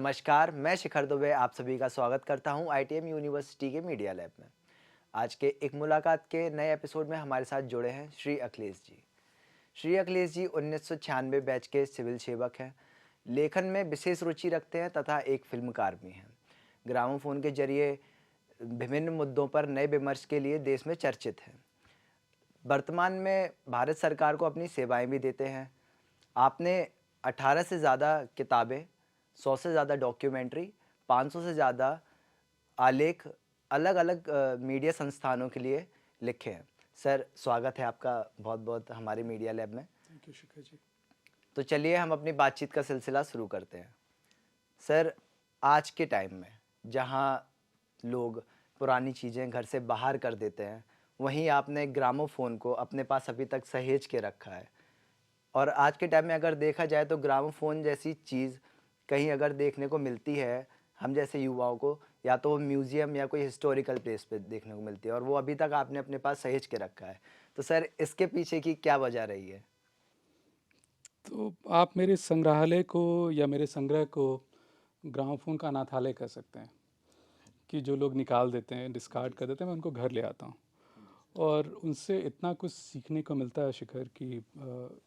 नमस्कार, मैं शिखर दुबे आप सभी का स्वागत करता हूं आईटीएम यूनिवर्सिटी के मीडिया लैब में। आज के एक मुलाकात के नए एपिसोड में हमारे साथ जुड़े हैं श्री अखिलेश जी। श्री अखिलेश जी 1996 बैच के सिविल सेवक हैं, लेखन में विशेष रुचि रखते हैं तथा एक फिल्मकार भी हैं। ग्रामोफोन के जरिए विभिन्न मुद्दों पर नए विमर्श के लिए देश में चर्चित हैं। वर्तमान में भारत सरकार को अपनी सेवाएं भी देते हैं। आपने 18 से ज़्यादा किताबें, 100 से ज़्यादा डॉक्यूमेंट्री, 500 से ज़्यादा आलेख अलग अलग मीडिया संस्थानों के लिए लिखे हैं। सर, स्वागत है आपका बहुत बहुत हमारे मीडिया लैब में। Thank you Shikhar ji. तो चलिए हम अपनी बातचीत का सिलसिला शुरू करते हैं। सर, आज के टाइम में जहाँ लोग पुरानी चीज़ें घर से बाहर कर देते हैं, वहीं आपने ग्रामोफोन को अपने पास अभी तक सहेज के रखा है। और आज के टाइम में अगर देखा जाए तो ग्रामोफोन जैसी चीज़ कहीं अगर देखने को मिलती है हम जैसे युवाओं को, या तो वो म्यूज़ियम या कोई हिस्टोरिकल प्लेस पे देखने को मिलती है, और वो अभी तक आपने अपने पास सहेज के रखा है। तो सर, इसके पीछे की क्या वजह रही है? तो आप मेरे संग्रहालय को या मेरे संग्रह को ग्रामोफोन का अनाथालय कह सकते हैं कि जो लोग निकाल देते हैं, डिस्कार्ड कर देते हैं, मैं उनको घर ले आता हूँ और उनसे इतना कुछ सीखने को मिलता है शिखर कि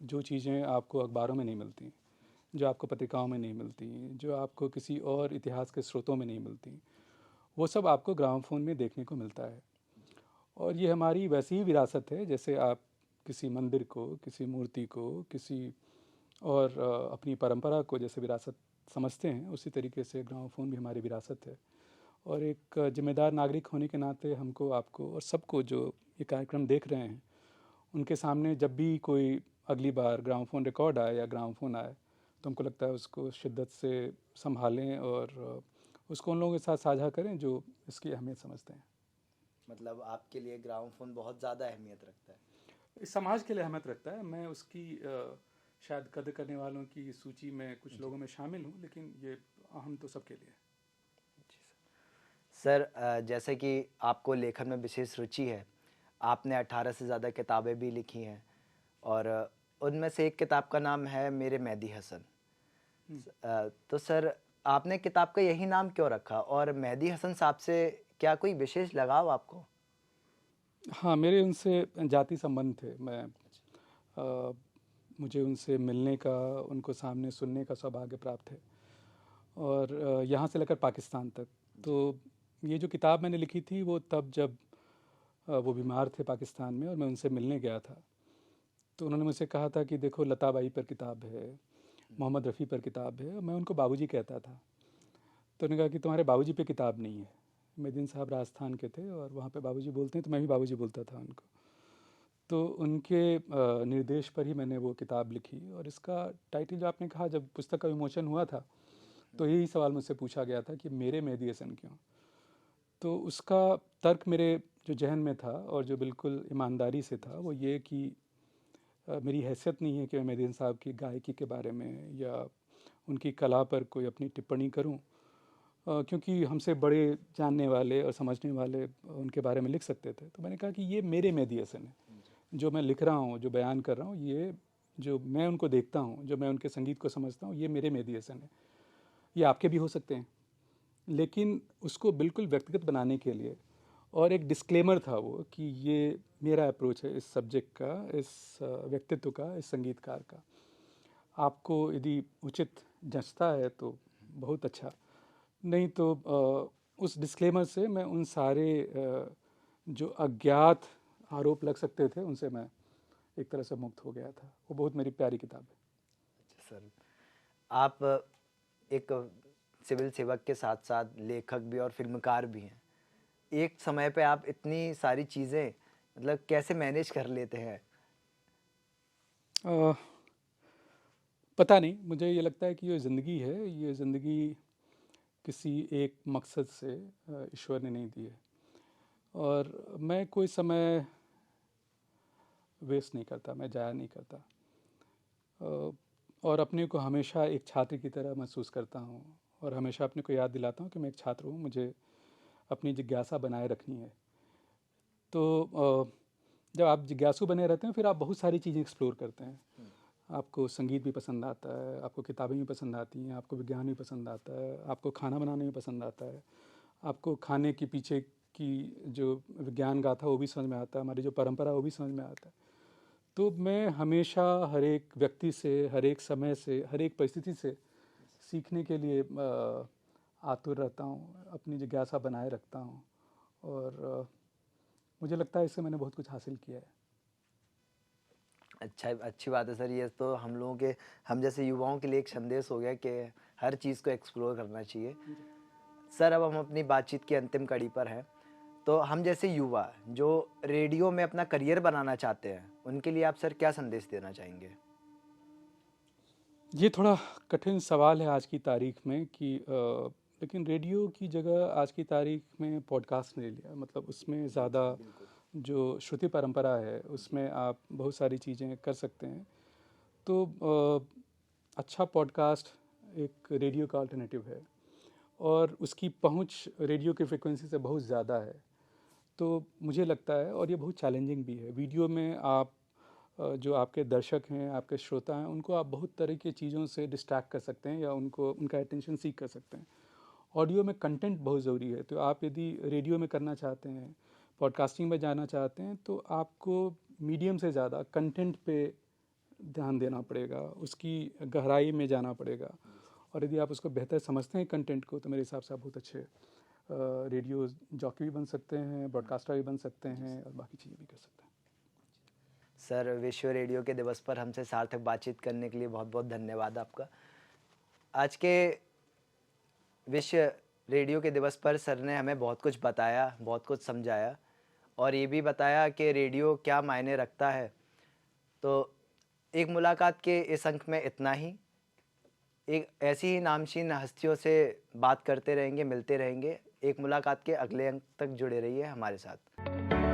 जो चीज़ें आपको अखबारों में नहीं मिलती, जो आपको पत्रिकाओं में नहीं मिलती, जो आपको किसी और इतिहास के स्रोतों में नहीं मिलती, वो सब आपको ग्रामोफोन में देखने को मिलता है। और ये हमारी वैसी ही विरासत है जैसे आप किसी मंदिर को, किसी मूर्ति को, किसी और अपनी परंपरा को जैसे विरासत समझते हैं, उसी तरीके से ग्रामोफोन भी हमारी विरासत है। और एक जिम्मेदार नागरिक होने के नाते हमको, आपको और सबको जो ये कार्यक्रम देख रहे हैं, उनके सामने जब भी कोई अगली बार ग्रामोफोन रिकॉर्ड आए या ग्रामोफोन आए, तो हमको लगता है उसको शिद्दत से संभालें और उसको उन लोगों के साथ साझा करें जो इसकी अहमियत समझते हैं। मतलब आपके लिए ग्रामोफोन बहुत ज़्यादा अहमियत रखता है? इस समाज के लिए अहमियत रखता है। मैं उसकी शायद कदर करने वालों की सूची में कुछ लोगों में शामिल हूँ, लेकिन ये अहम तो सबके लिए। जी सर। सर, जैसे कि आपको लेखन में विशेष रुचि है, आपने 18 से ज़्यादा किताबें भी लिखी हैं, और उनमें से एक किताब का नाम है मेरे मेहदी हसन। तो सर, आपने किताब का यही नाम क्यों रखा, और मेहदी हसन साहब से क्या कोई विशेष लगाव आपको? हाँ, मेरे उनसे जाति संबंध थे। अ, मुझे उनसे मिलने का, उनको सामने सुनने का सौभाग्य प्राप्त है, और यहाँ से लेकर पाकिस्तान तक। तो ये जो किताब मैंने लिखी थी वो तब जब वो बीमार थे पाकिस्तान में और मैं उनसे मिलने गया था। तो उन्होंने मुझसे कहा था कि देखो, लता बाई पर किताब है, मोहम्मद रफ़ी पर किताब है, और मैं उनको बाबूजी कहता था। तो उन्होंने कहा कि तुम्हारे बाबूजी पे किताब नहीं है। मेदिन साहब राजस्थान के थे और वहाँ पे बाबूजी बोलते हैं, तो मैं भी बाबूजी बोलता था उनको। तो उनके निर्देश पर ही मैंने वो किताब लिखी। और इसका टाइटल जो आपने कहा, जब पुस्तक का विमोचन हुआ था तो यही सवाल मुझसे पूछा गया था कि मेरे मेहदी हसन क्यों। तो उसका तर्क मेरे जो जहन में था और जो बिल्कुल ईमानदारी से था, वो ये कि मेरी हैसियत नहीं है कि मैं मेहदी हसन साहब की गायकी के बारे में या उनकी कला पर कोई अपनी टिप्पणी करूं, क्योंकि हमसे बड़े जानने वाले और समझने वाले उनके बारे में लिख सकते थे। तो मैंने कहा कि ये मेरे मेहदी हसन है, जो मैं लिख रहा हूँ, जो बयान कर रहा हूँ, ये जो मैं उनको देखता हूँ, जो मैं उनके संगीत को समझता हूँ, ये मेरे मेहदी हसन है। ये आपके भी हो सकते हैं, लेकिन उसको बिल्कुल व्यक्तिगत बनाने के लिए, और एक डिस्क्लेमर था वो कि ये मेरा अप्रोच है इस सब्जेक्ट का, इस व्यक्तित्व का, इस संगीतकार का। आपको यदि उचित जचता है तो बहुत अच्छा, नहीं तो उस डिस्क्लेमर से मैं उन सारे जो अज्ञात आरोप लग सकते थे, उनसे मैं एक तरह से मुक्त हो गया था। वो बहुत मेरी प्यारी किताब है। अच्छा सर, आप एक सिविल सेवक के साथ साथ लेखक भी और फिल्मकार भी हैं। एक समय पे आप इतनी सारी चीज़ें मतलब कैसे मैनेज कर लेते हैं? अ, पता नहीं, मुझे ये लगता है कि ये ज़िंदगी है, ये ज़िंदगी किसी एक मकसद से ईश्वर ने नहीं दी है, और मैं कोई समय वेस्ट नहीं करता, मैं जाया नहीं करता। अ, और अपने को हमेशा एक छात्र की तरह महसूस करता हूँ, और हमेशा अपने को याद दिलाता हूँ कि मैं एक छात्र हूँ, मुझे अपनी जिज्ञासा बनाए रखनी है। तो जब आप जिज्ञासु बने रहते हैं, फिर आप बहुत सारी चीज़ें एक्सप्लोर करते हैं। आपको संगीत भी पसंद आता है, आपको किताबें भी पसंद आती हैं, आपको विज्ञान भी पसंद आता है, आपको खाना बनाना भी पसंद आता है, आपको खाने के पीछे की जो विज्ञान गाथा वो भी समझ में आता है, हमारी जो परंपरा वो भी समझ में आता है। तो मैं हमेशा हर एक व्यक्ति से, हर एक समय से, हर एक परिस्थिति से सीखने के लिए आतुर रहता हूँ, अपनी जिज्ञासा बनाए रखता हूँ। और मुझे लगता है इससे मैंने बहुत कुछ हासिल किया है। अच्छा, अच्छी बात है सर। ये तो हम जैसे युवाओं के लिए एक संदेश हो गया कि हर चीज़ को एक्सप्लोर करना चाहिए। सर, अब हम अपनी बातचीत की अंतिम कड़ी पर हैं। तो हम जैसे युवा जो रेडियो में अपना करियर बनाना चाहते हैं, उनके लिए आप सर क्या संदेश देना चाहेंगे? ये थोड़ा कठिन सवाल है आज की तारीख में कि लेकिन रेडियो की जगह आज की तारीख में पॉडकास्ट ने ले लिया। मतलब उसमें ज़्यादा जो श्रुति परंपरा है उसमें आप बहुत सारी चीज़ें कर सकते हैं। तो अच्छा पॉडकास्ट एक रेडियो का अल्टरनेटिव है और उसकी पहुंच रेडियो की फ्रिक्वेंसी से बहुत ज़्यादा है। तो मुझे लगता है, और ये बहुत चैलेंजिंग भी है, वीडियो में आप जो आपके दर्शक हैं, आपके श्रोता हैं, उनको आप बहुत तरह की चीज़ों से डिस्ट्रैक्ट कर सकते हैं या उनका अटेंशन सीख कर सकते हैं। ऑडियो में कंटेंट बहुत ज़रूरी है। तो आप यदि रेडियो में करना चाहते हैं, पॉडकास्टिंग में जाना चाहते हैं, तो आपको मीडियम से ज़्यादा कंटेंट पे ध्यान देना पड़ेगा, उसकी गहराई में जाना पड़ेगा। और यदि आप उसको बेहतर समझते हैं कंटेंट को, तो मेरे हिसाब से आप बहुत अच्छे रेडियो जॉकी भी बन सकते हैं, ब्रॉडकास्टर भी बन सकते हैं और बाकी चीज़ें भी कर सकते हैं। सर, विश्व रेडियो के दिवस पर हमसे सार्थक बातचीत करने के लिए बहुत बहुत धन्यवाद आपका। आज के विश्व रेडियो के दिवस पर सर ने हमें बहुत कुछ बताया, बहुत कुछ समझाया और ये भी बताया कि रेडियो क्या मायने रखता है। तो एक मुलाकात के इस अंक में इतना ही। एक ऐसी ही नामचीन हस्तियों से बात करते रहेंगे, मिलते रहेंगे। एक मुलाकात के अगले अंक तक जुड़े रहिए हमारे साथ।